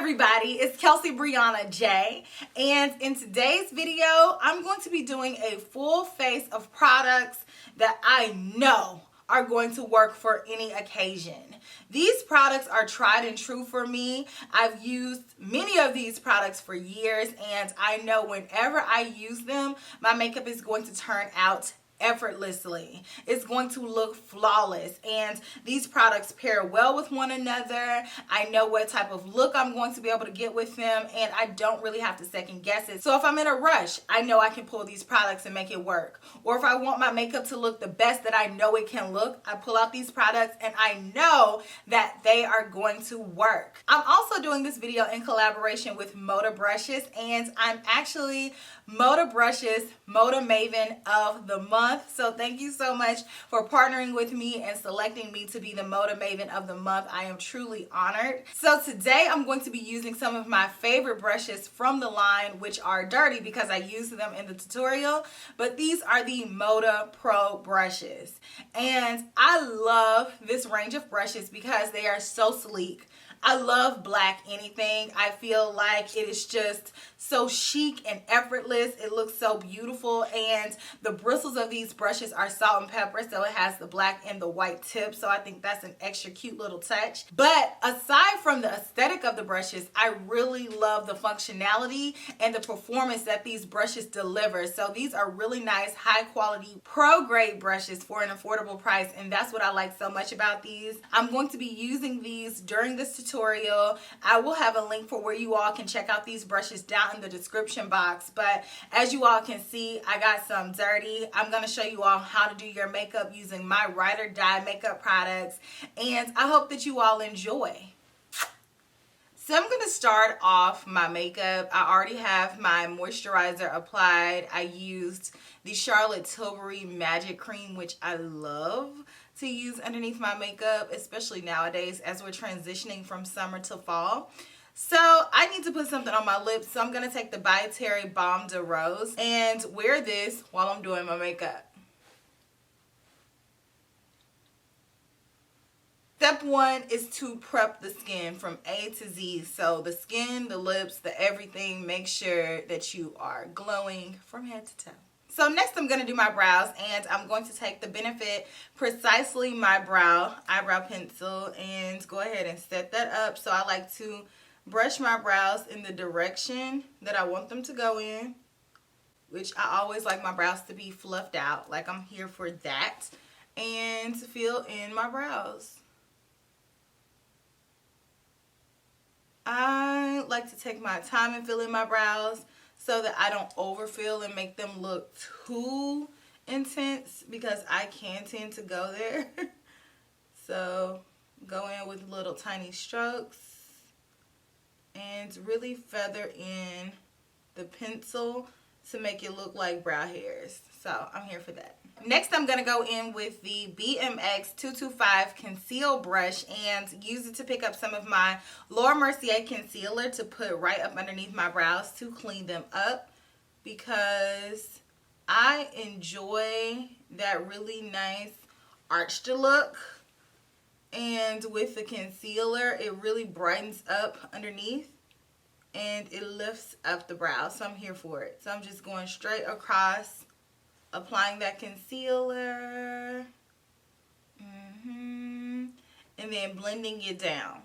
everybody, it's Kelsee Briana Jai, and in today's video I'm going to be doing a full face of products that I know are going to work for any occasion. These products are tried and true for me. I've used many of these products for years, and I know whenever I use them, my makeup is going to turn out effortlessly. It's going to look flawless, and these products pair well with one another. I know what type of look I'm going to be able to get with them, and I don't really have to second guess it. So if I'm in a rush, I know I can pull these products and make it work. Or if I want my makeup to look the best that I know it can look, I pull out these products and I know that they are going to work. I'm also doing this video in collaboration with MŌDA Brushes, and I'm actually MŌDA Brushes MŌDA Maven of the Month. So thank you so much for partnering with me and selecting me to be the MŌDA Maven of the Month. I am truly honored. So today I'm going to be using some of my favorite brushes from the line, which are dirty because I used them in the tutorial, but these are the MŌDA Pro brushes. And I love this range of brushes because they are so sleek. I love black anything. I feel like it is just so chic and effortless. It looks so beautiful, and the bristles of these brushes are salt and pepper, so it has the black and the white tip, so I think that's an extra cute little touch. But aside from the aesthetic of the brushes, I really love the functionality and the performance that these brushes deliver. So these are really nice, high quality, pro grade brushes for an affordable price, and that's what I like so much about these. I'm going to be using these during this tutorial. I will have a link for where you all can check out these brushes down in the description box, but as you all can see, I got some dirty. I'm going to show you all how to do your makeup using my ride or die makeup products, and I hope that you all enjoy. So I'm going to start off my makeup. I already have my moisturizer applied. I used the Charlotte Tilbury Magic Cream, which I love to use underneath my makeup, especially nowadays as we're transitioning from summer to fall. So I need to put something on my lips, so I'm going to take the By Terry Balm de Rose and wear this while I'm doing my makeup. Step one is to prep the skin from A to Z. So the skin, the lips, the everything, make sure that you are glowing from head to toe. So next I'm going to do my brows, and I'm going to take the Benefit Precisely My Brow eyebrow pencil and go ahead and set that up. So I like to brush my brows in the direction that I want them to go in, which I always like my brows to be fluffed out, like I'm here for that, and fill in my brows. I like to take my time and fill in my brows so that I don't overfill and make them look too intense, because I can tend to go there. So go in with little tiny strokes and really feather in the pencil to make it look like brow hairs. So I'm here for that. Next I'm going to go in with the BMX 225 conceal brush and use it to pick up some of my Laura Mercier concealer to put right up underneath my brows to clean them up, because I enjoy that really nice arched look. And with the concealer, it really brightens up underneath and it lifts up the brow. So I'm here for it. So I'm just going straight across, applying that concealer, and then blending it down.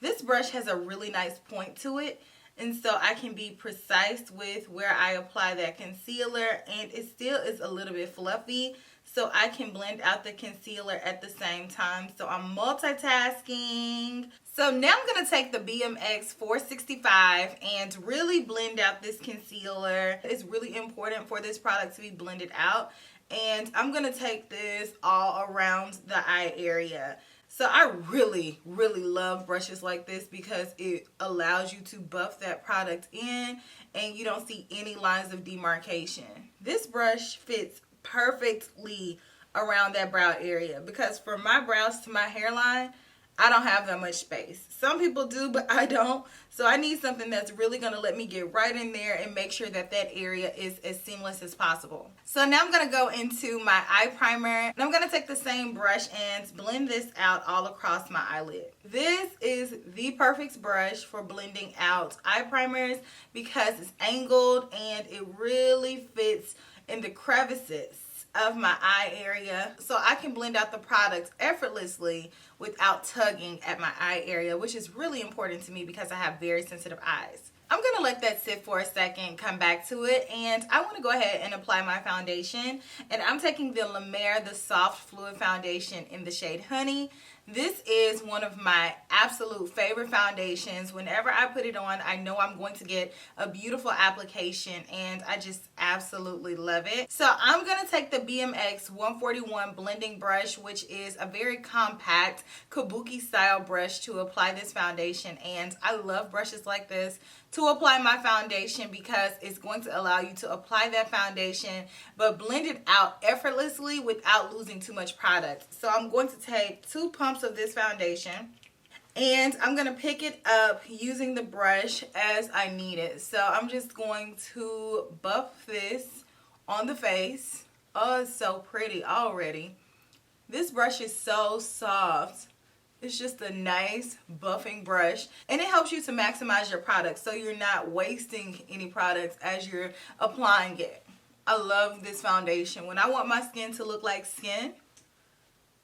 This brush has a really nice point to it, and so I can be precise with where I apply that concealer, and it still is a little bit fluffy, so I can blend out the concealer at the same time. So I'm multitasking. So now I'm going to take the BMX 465 and really blend out this concealer. It's really important for this product to be blended out, and I'm going to take this all around the eye area. So I really love brushes like this because it allows you to buff that product in and you don't see any lines of demarcation. This brush fits perfectly around that brow area, because from my brows to my hairline, I don't have that much space. Some people do, but I don't. So I need something that's really going to let me get right in there and make sure that that area is as seamless as possible. So now I'm going to go into my eye primer. And I'm going to take the same brush and blend this out all across my eyelid. This is the perfect brush for blending out eye primers because it's angled and it really fits in the crevices of my eye area, so I can blend out the products effortlessly without tugging at my eye area, which is really important to me because I have very sensitive eyes. I'm going to let that sit for a second, come back to it, and I want to go ahead and apply my foundation. And I'm taking the La Mer, the Soft Fluid Foundation in the shade Honey. This is one of my absolute favorite foundations. Whenever I put it on, I know I'm going to get a beautiful application, and I just absolutely love it. So I'm going to take the BMX 141 blending brush, which is a very compact kabuki style brush to apply this foundation. And I love brushes like this to apply my foundation because it's going to allow you to apply that foundation but blend it out effortlessly without losing too much product. So I'm going to take 2 pumps of this foundation and I'm going to pick it up using the brush as I need it. So I'm just going to buff this on the face. Oh, it's so pretty already. This brush is so soft. It's just a nice buffing brush, and it helps you to maximize your product so you're not wasting any products as you're applying it. I love this foundation. When I want my skin to look like skin,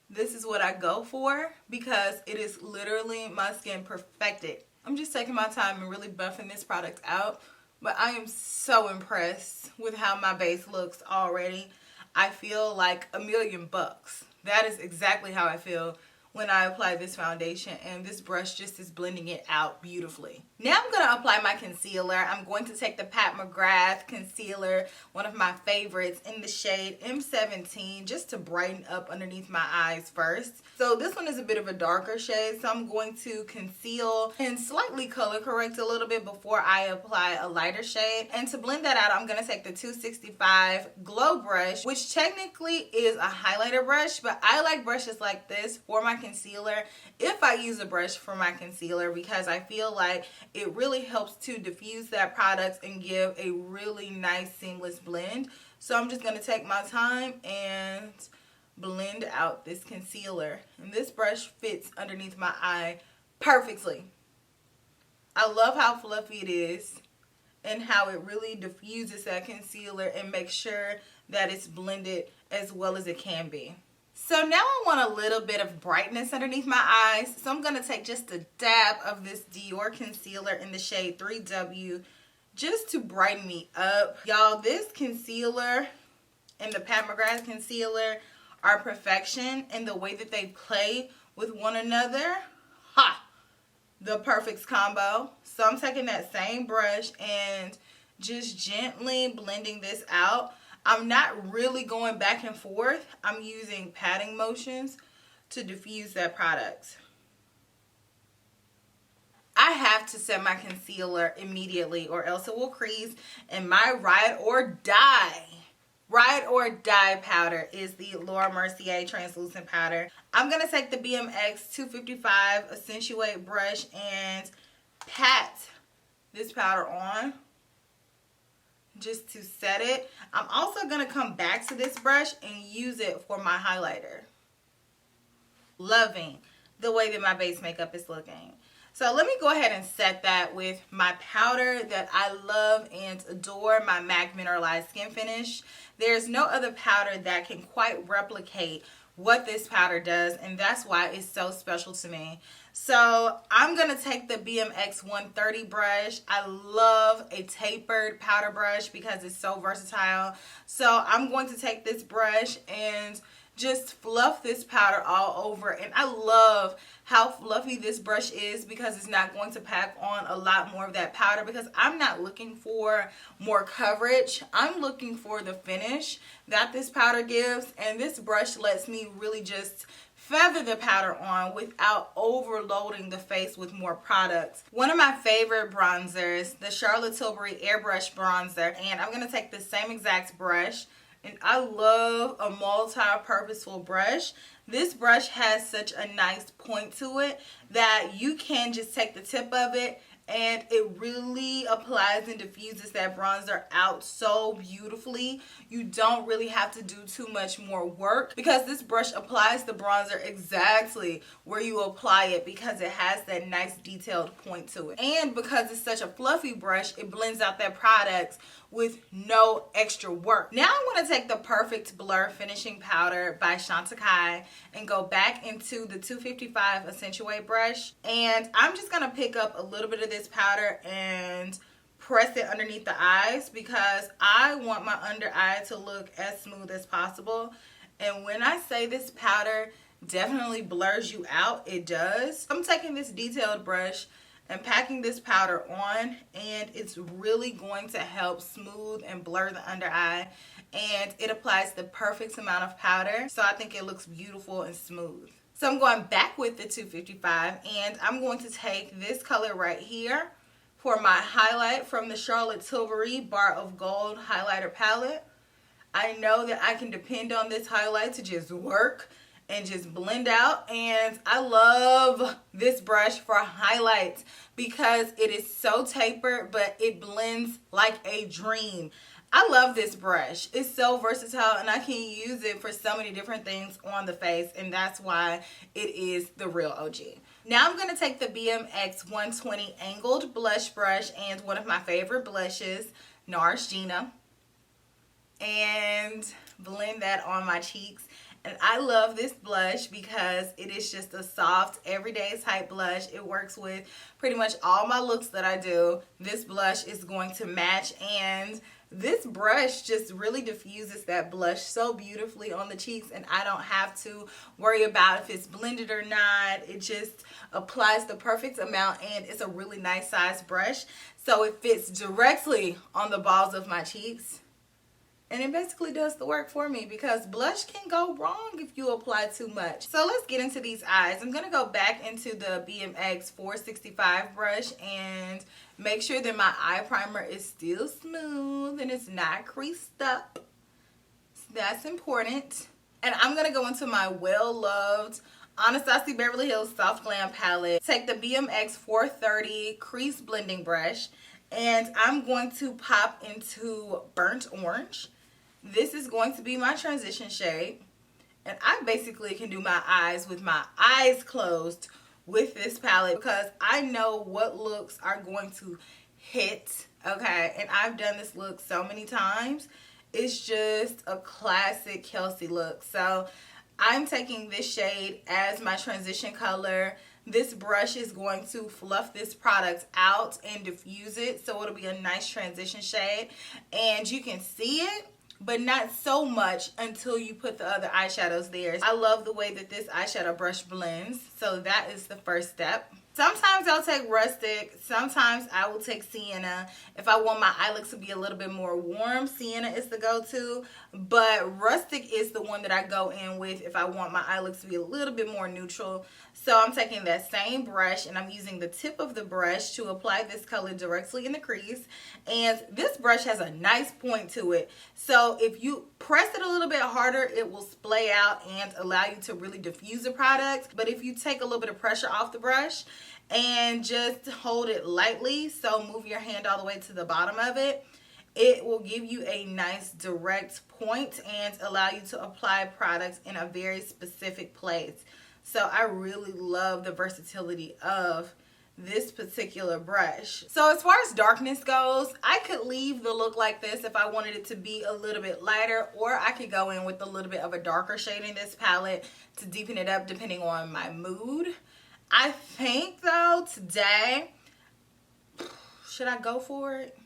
this is what I go for because it is literally my skin perfected. I'm just taking my time and really buffing this product out, but I am so impressed with how my base looks already. I feel like $1,000,000 bucks. That is exactly how I feel when I apply this foundation, and this brush just is blending it out beautifully. Now I'm going to apply my concealer. I'm going to take the Pat McGrath concealer, one of my favorites, in the shade M17, just to brighten up underneath my eyes first. So this one is a bit of a darker shade, so I'm going to conceal and slightly color correct a little bit before I apply a lighter shade. And to blend that out, I'm going to take the 265 Glow brush, which technically is a highlighter brush, but I like brushes like this for my concealer if I use a brush for my concealer because I feel like it really helps to diffuse that product and give a really nice seamless blend. So I'm just going to take my time and blend out this concealer, and this brush fits underneath my eye perfectly. I love how fluffy it is and how it really diffuses that concealer and makes sure that it's blended as well as it can be. So now I want a little bit of brightness underneath my eyes. So I'm going to take just a dab of this Dior concealer in the shade 3W just to brighten me up. Y'all, this concealer and the Pat McGrath concealer are perfection in the way that they play with one another. Ha! The perfect combo. So I'm taking that same brush and just gently blending this out. I'm not really going back and forth. I'm using patting motions to diffuse that product. I have to set my concealer immediately or else it will crease. And my ride or die powder is the Laura Mercier translucent powder. I'm going to take the BMX 255 Accentuate brush and pat this powder on just to set it. I'm also going to come back to this brush and use it for my highlighter. Loving the way that my base makeup is looking. So let me go ahead and set that with my powder that I love and adore, my MAC Mineralized Skin Finish. There's no other powder that can quite replicate what this powder does, and that's why it's so special to me. So I'm going to take the BMX 130 brush. I love a tapered powder brush because it's so versatile. So I'm going to take this brush and just fluff this powder all over. And I love how fluffy this brush is because it's not going to pack on a lot more of that powder because I'm not looking for more coverage. I'm looking for the finish that this powder gives, and this brush lets me really just feather the powder on without overloading the face with more products. One of my favorite bronzers, the Charlotte Tilbury Airbrush Bronzer, and I'm going to take the same exact brush. And I love a multi-purposeful brush This brush has such a nice point to it that you can just take the tip of it and it really applies and diffuses that bronzer out so beautifully. You don't really have to do too much more work because this brush applies the bronzer exactly where you apply it because it has that nice detailed point to it. And because it's such a fluffy brush, it blends out that product with no extra work. Now I'm going to take the Perfect Blur Finishing Powder by Chantecaille and go back into the 255 Accentuate brush. And I'm just going to pick up a little bit of this powder and press it underneath the eyes because I want my under eye to look as smooth as possible. And when I say this powder definitely blurs you out, it does. I'm taking this detailed brush and packing this powder on, and it's really going to help smooth and blur the under eye, and it applies the perfect amount of powder, so I think it looks beautiful and smooth. So I'm going back with the 255, and I'm going to take this color right here for my highlight from the Charlotte Tilbury Bar of Gold highlighter palette. I know that I can depend on this highlight to just work and just blend out, and I love this brush for highlights because it is so tapered but it blends like a dream. I love this brush. It's so versatile and I can use it for so many different things on the face, and that's why it is the real OG. Now I'm going to take the BMX 120 angled blush brush and one of my favorite blushes, NARS Gina, and blend that on my cheeks. And I love this blush because it is just a soft, everyday type blush. It works with pretty much all my looks that I do. This blush is going to match, and this brush just really diffuses that blush so beautifully on the cheeks, and I don't have to worry about if it's blended or not. It just applies the perfect amount, and it's a really nice size brush. So it fits directly on the balls of my cheeks. And it basically does the work for me because blush can go wrong if you apply too much. So let's get into these eyes. I'm going to go back into the BMX 465 brush and make sure that my eye primer is still smooth and it's not creased up. So that's important. And I'm going to go into my well-loved Anastasia Beverly Hills Soft Glam palette. Take the BMX 430 crease blending brush and I'm going to pop into Burnt Orange. This is going to be my transition shade, and I basically can do my eyes with my eyes closed with this palette because I know what looks are going to hit, okay? And I've done this look so many times. It's just a classic Kelsee look. So I'm taking this shade as my transition color. This brush is going to fluff this product out and diffuse it, so it'll be a nice transition shade, and you can see it but not so much until you put the other eyeshadows there. I love the way that this eyeshadow brush blends, so that is the first step. Sometimes I'll take Rustic, sometimes I will take Sienna. If I want my eye look to be a little bit more warm, Sienna is the go-to, but Rustic is the one that I go in with if I want my eye look to be a little bit more neutral. So I'm taking that same brush and I'm using the tip of the brush to apply this color directly in the crease. And this brush has a nice point to it. So if you press it a little bit harder, it will splay out and allow you to really diffuse the product. But if you take a little bit of pressure off the brush and just hold it lightly, so move your hand all the way to the bottom of it, it will give you a nice direct point and allow you to apply products in a very specific place. So I really love the versatility of this particular brush. So as far as darkness goes, I could leave the look like this if I wanted it to be a little bit lighter, or I could go in with a little bit of a darker shade in this palette to deepen it up depending on my mood. I think though today, should I go for it?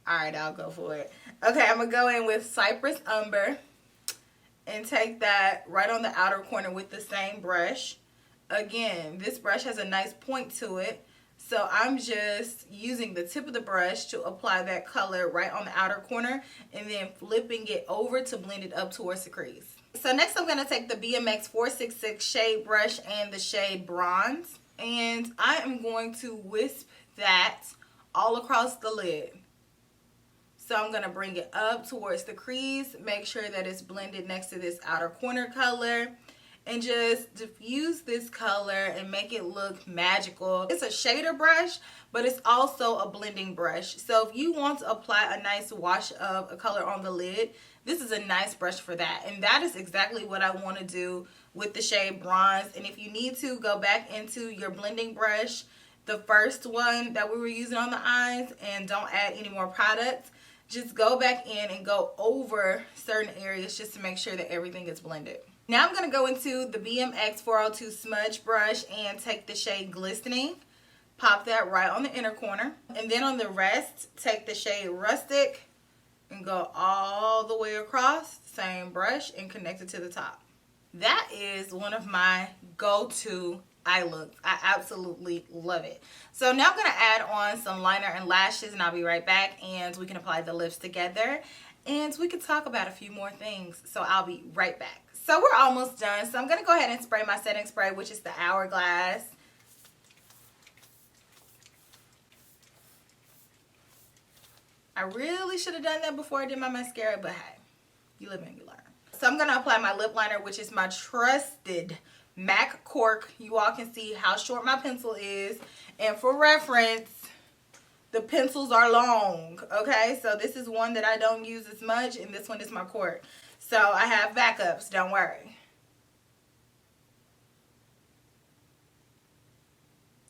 Alright, I'll go for it. Okay, I'm going to go in with Cypress Umber and take that right on the outer corner with the same brush. Again, this brush has a nice point to it, so I'm just using the tip of the brush to apply that color right on the outer corner and then flipping it over to blend it up towards the crease. So next I'm going to take the BMX 466 shade brush and the shade Bronze, and I am going to wisp that all across the lid. So I'm going to bring it up towards the crease, make sure that it's blended next to this outer corner color, and just diffuse this color and make it look magical. It's a shader brush, but it's also a blending brush. So if you want to apply a nice wash of a color on the lid, this is a nice brush for that. And that is exactly what I want to do with the shade Bronze. And if you need to, go back into your blending brush, the first one that we were using on the eyes, and don't add any more products. Just go back in and go over certain areas just to make sure that everything is blended. Now I'm going to go into the BMX 402 smudge brush and take the shade Glistening. Pop that right on the inner corner. And then on the rest, take the shade Rustic and go all the way across, same brush, and connect it to the top. That is one of my go-to eye looks. I absolutely love it. So now I'm going to add on some liner and lashes, and I'll be right back, and we can apply the lips together, and we can talk about a few more things. So I'll be right back. So we're almost done. So I'm going to go ahead and spray my setting spray, which is the Hourglass. I really should have done that before I did my mascara, but hey, you live and you learn. So I'm going to apply my lip liner, which is my trusted MAC Cork. You all can see how short my pencil is. And for reference, the pencils are long, okay? So this is one that I don't use as much, and this one is my cork. So I have backups, don't worry.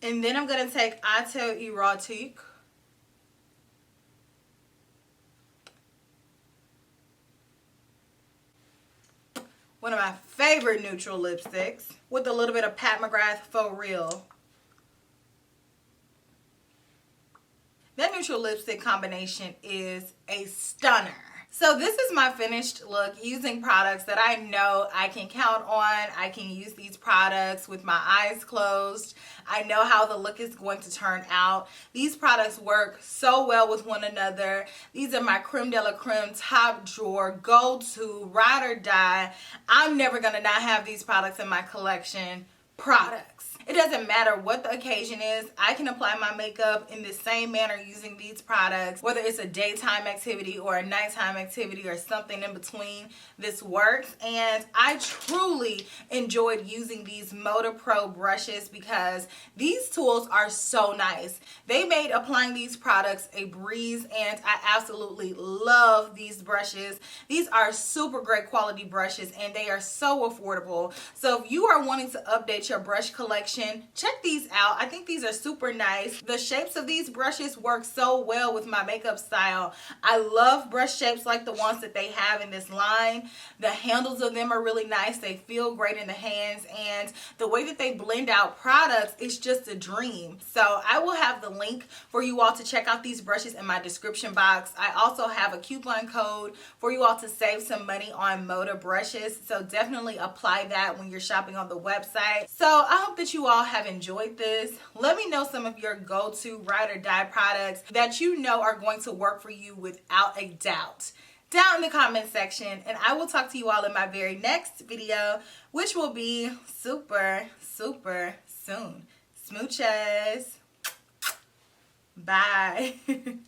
And then I'm going to take Auto Erotique. One of my favorite neutral lipsticks with a little bit of Pat McGrath Faux Real. That neutral lipstick combination is a stunner. So this is my finished look using products that I know I can count on. I can use these products with my eyes closed. I know how the look is going to turn out. These products work so well with one another. These are my creme de la creme, top drawer, go-to, ride or die. I'm never going to not have these products in my collection. Products. It doesn't matter what the occasion is. I can apply my makeup in the same manner using these products, whether it's a daytime activity or a nighttime activity or something in between. This works, and I truly enjoyed using these MŌDA Pro brushes because these tools are so nice. They made applying these products a breeze, and I absolutely love these brushes. These are super great quality brushes, and they are so affordable. So if you are wanting to update your brush collection, check these out. I think these are super nice. The shapes of these brushes work so well with my makeup style. I love brush shapes like the ones that they have in this line. The handles of them are really nice. They feel great in the hands, and the way that they blend out products is just a dream. So I will have the link for you all to check out these brushes in my description box. I also have a coupon code for you all to save some money on MŌDA brushes. So definitely apply that when you're shopping on the website. So I hope that you all have enjoyed this. Let me know some of your go-to ride or die products that you know are going to work for you without a doubt down in the comment section, and I will talk to you all in my very next video, which will be super soon. Smooches. Bye.